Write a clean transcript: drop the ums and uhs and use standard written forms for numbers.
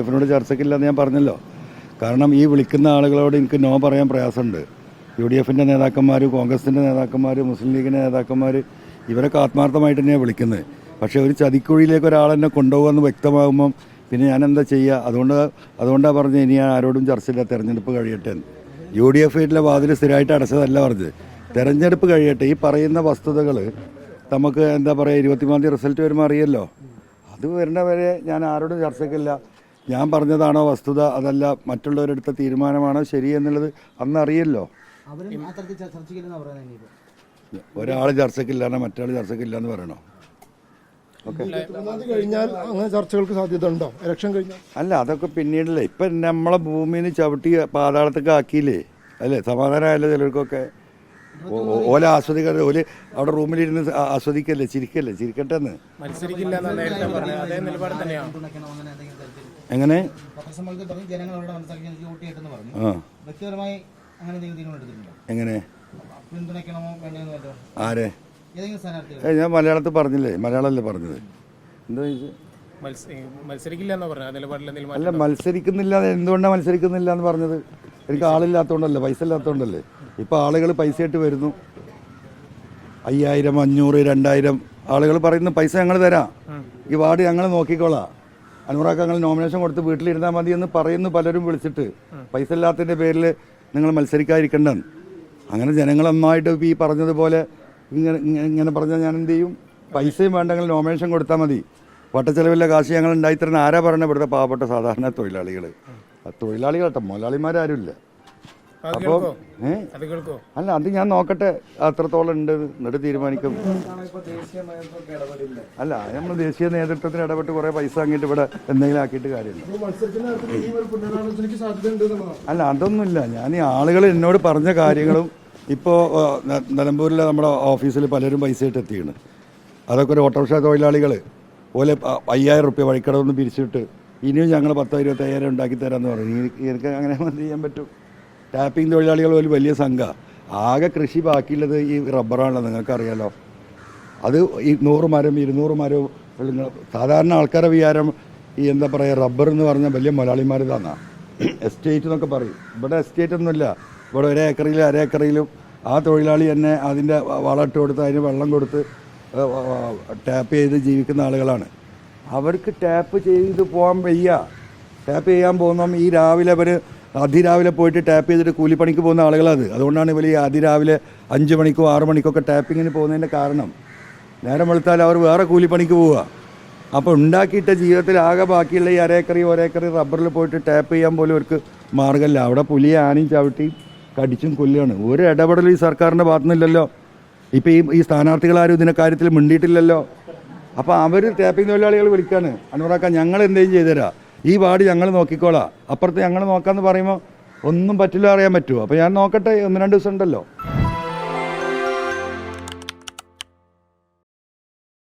എഫിനോട് ചർച്ചയ്ക്കില്ലെന്ന് ഞാൻ പറഞ്ഞല്ലോ. കാരണം ഈ വിളിക്കുന്ന ആളുകളോട് എനിക്ക് നോ പറയാൻ പ്രയാസമുണ്ട്. UDFിൻ്റെ നേതാക്കന്മാർ, കോൺഗ്രസിൻ്റെ നേതാക്കന്മാർ, മുസ്ലിം ലീഗിൻ്റെ നേതാക്കന്മാർ ഇവരൊക്കെ ആത്മാർത്ഥമായിട്ട് തന്നെയാണ് വിളിക്കുന്നത്. പക്ഷേ ഒരു ചതിക്കുഴിയിലേക്ക് ഒരാളെന്നെ കൊണ്ടുപോകുമെന്ന് വ്യക്തമാകുമ്പം പിന്നെ ഞാനെന്താ ചെയ്യുക? അതുകൊണ്ടാണ് പറഞ്ഞത് ഇനി ഞാൻ ആരോടും ചർച്ചയില്ല, തെരഞ്ഞെടുപ്പ് കഴിയട്ടെ. UDFിലെ വാതിൽ സ്ഥിരമായിട്ട് അടച്ചതല്ല പറഞ്ഞത്. തെരഞ്ഞെടുപ്പ് കഴിയട്ടെ. ഈ പറയുന്ന വസ്തുതകൾ നമുക്ക് എന്താ പറയുക, 23 റിസൾട്ട് വരുമ്പോൾ അറിയല്ലോ. അത് വരുന്നവരെ ഞാൻ ആരോടും ചർച്ചയ്ക്കില്ല. ഞാൻ പറഞ്ഞതാണോ വസ്തുത, അതല്ല മറ്റുള്ളവരെടുത്ത തീരുമാനമാണോ ശരി എന്നുള്ളത് അന്ന് അറിയല്ലോ. ഒരാൾ ചർച്ചയ്ക്കില്ല, മറ്റാൾ ചർച്ചയ്ക്കില്ല എന്ന് പറയണോ? ഓക്കെ, കഴിഞ്ഞാൽ അങ്ങനെ ചർച്ചകൾക്ക് സാധ്യത ഉണ്ടോ? ഇലക്ഷൻ കഴിഞ്ഞാൽ അല്ല, അതൊക്കെ പിന്നീടല്ലേ. ഇപ്പം നമ്മളെ ഭൂമിയിൽ ചവിട്ടി പാതാളത്തൊക്കെ ആക്കിയില്ലേ, അല്ലേ? സമാധാനമായല്ലോ ചിലർക്കൊക്കെ. ഓല ആസ്വദിക്കാതെ ഓല് അവിടെ റൂമിലിരുന്ന് ആസ്വദിക്കല്ലേ, ചിരിക്കട്ടെ എന്ന്. എങ്ങനെ എങ്ങനെ ആരെ ഞാൻ മലയാളത്തിൽ പറഞ്ഞില്ലേ? മലയാളമല്ലേ പറഞ്ഞത്? എന്താ അല്ല, മത്സരിക്കുന്നില്ല. എന്തുകൊണ്ടാണ് മത്സരിക്കുന്നില്ല എന്ന് പറഞ്ഞത്? എനിക്ക് ആളില്ലാത്തതുകൊണ്ടല്ലേ, പൈസ ഇല്ലാത്തതുകൊണ്ടല്ലേ. ഇപ്പം ആളുകൾ പൈസയായിട്ട് വരുന്നു. 5000, 500, 2000 ആളുകൾ പറയുന്ന പൈസ ഞങ്ങൾ തരാം, ഈ വാർഡ് ഞങ്ങൾ നോക്കിക്കോളാം, അനുറാക്ക് ഞങ്ങൾ നോമിനേഷൻ കൊടുത്ത് വീട്ടിലിരുന്നാൽ മതി എന്ന് പറയുന്നു പലരും വിളിച്ചിട്ട്. പൈസ ഇല്ലാത്തതിൻ്റെ പേരിൽ നിങ്ങൾ മത്സരിക്കാതിരിക്കണ്ടെന്ന്. അങ്ങനെ ജനങ്ങൾ നന്നായിട്ട് ഈ പറഞ്ഞതുപോലെ ഇങ്ങനെ പറഞ്ഞാൽ ഞാൻ എന്ത് ചെയ്യും? പൈസയും വേണ്ടെങ്കിൽ നോമിനേഷൻ കൊടുത്താൽ മതി, വട്ടച്ചെലവില്ല കാശ് ഞങ്ങൾ ഉണ്ടായിത്തരുന്ന ആരാ പറഞ്ഞത്? ഇവിടുത്തെ പാവപ്പെട്ട സാധാരണ തൊഴിലാളികൾ. തൊഴിലാളികളാട്ടോ, മുതലാളിമാരാരുമില്ല. അപ്പോൾ അല്ല, അത് ഞാൻ നോക്കട്ടെ അത്രത്തോളം ഉണ്ട്, എന്നിട്ട് തീരുമാനിക്കും. അല്ല, നമ്മൾ ദേശീയ നേതൃത്വത്തിന് ഇടപെട്ട് കുറേ പൈസ വാങ്ങിയിട്ട് ഇവിടെ എന്തെങ്കിലും ആക്കിയിട്ട് കാര്യമില്ല. അല്ല, അതൊന്നുമില്ല. ഞാൻ ഈ ആളുകൾ എന്നോട് പറഞ്ഞ കാര്യങ്ങളും ഇപ്പോൾ നിലമ്പൂരിലെ നമ്മുടെ ഓഫീസിൽ പലരും പൈസയായിട്ട് എത്തിയാണ്. അതൊക്കെ ഒരു ഓട്ടോറിക്ഷ തൊഴിലാളികൾ പോലെ 5000 റുപ്യ വഴിക്കടവൊന്ന് പിരിച്ചിട്ട് ഇനിയും ഞങ്ങൾ 10,000-25,000 ഉണ്ടാക്കി തരാമെന്ന് പറഞ്ഞു. എനിക്ക് അങ്ങനെ എന്ത് ചെയ്യാൻ പറ്റും? ടാപ്പിംഗ് തൊഴിലാളികൾ ഒരു വലിയ സംഘം. ആകെ കൃഷി ബാക്കിയുള്ളത് ഈ റബ്ബറാണല്ലോ, നിങ്ങൾക്കറിയാലോ. അത് ഈ 100 മരം 200 മരം. സാധാരണ ആൾക്കാരെ വിചാരം ഈ എന്താ പറയുക, റബ്ബർ എന്ന് പറഞ്ഞാൽ വലിയ മുതലാളിമാർ തന്നെ എസ്റ്റേറ്റ് എന്നൊക്കെ പറയും. ഇവിടെ എസ്റ്റേറ്റ് ഒന്നുമില്ല. ഇവിടെ 1 ഏക്കറിലും 1/2 ഏക്കറിലും ആ തൊഴിലാളി തന്നെ അതിൻ്റെ വളമിട്ട് കൊടുത്ത് അതിന് വെള്ളം കൊടുത്ത് ടാപ്പ് ചെയ്ത് ജീവിക്കുന്ന ആളുകളാണ്. അവർക്ക് ടാപ്പ് ചെയ്ത് പോകാൻ വയ്യ. ടാപ്പ് ചെയ്യാൻ പോകുമ്പം ഈ രാവിലെ അവർ അതിരാവിലെ പോയിട്ട് ടാപ്പ് ചെയ്തിട്ട് കൂലിപ്പണിക്ക് പോകുന്ന ആളുകളത്. അതുകൊണ്ടാണ് ഇവർ ഈ അതിരാവിലെ 5 മണിക്കോ 6 മണിക്കൊക്കെ ടാപ്പിങ്ങിന് പോകുന്നതിൻ്റെ കാരണം. നേരം വെളുത്താൽ അവർ വേറെ കൂലിപ്പണിക്ക് പോവുക. അപ്പോൾ ഉണ്ടാക്കിയിട്ട ജീവിതത്തിൽ ആകെ ബാക്കിയുള്ള ഈ 1/2 ഏക്കറി 1 ഏക്കറി റബ്ബറിൽ പോയിട്ട് ടാപ്പ് ചെയ്യാൻ പോലും അവർക്ക് മാർഗ്ഗമില്ല. അവിടെ പുലിയെ ആനയും ചവിട്ടി കടിച്ചും കൊല്ലുകയാണ്. ഒരു ഇടപെടലും ഈ സർക്കാരിൻ്റെ ഭാഗത്തുനിന്നില്ലല്ലോ. ഇപ്പോൾ ഈ സ്ഥാനാർത്ഥികളാരും ഇതിൻ്റെ കാര്യത്തിൽ മിണ്ടിയിട്ടില്ലല്ലോ. അപ്പോൾ അവർ ടാപ്പിംഗ് തൊഴിലാളികൾ വിളിക്കാണ്, അനുറാക്ക ഞങ്ങൾ എന്തെങ്കിലും ചെയ്തുതരാം, ഈ വാർഡ് ഞങ്ങൾ നോക്കിക്കോളാം, അപ്പുറത്ത് ഞങ്ങൾ നോക്കാമെന്ന് പറയുമ്പോൾ ഒന്നും പറ്റില്ല, അറിയാൻ പറ്റുമോ? അപ്പോൾ ഞാൻ നോക്കട്ടെ, 1-2 ദിവസം ഉണ്ടല്ലോ.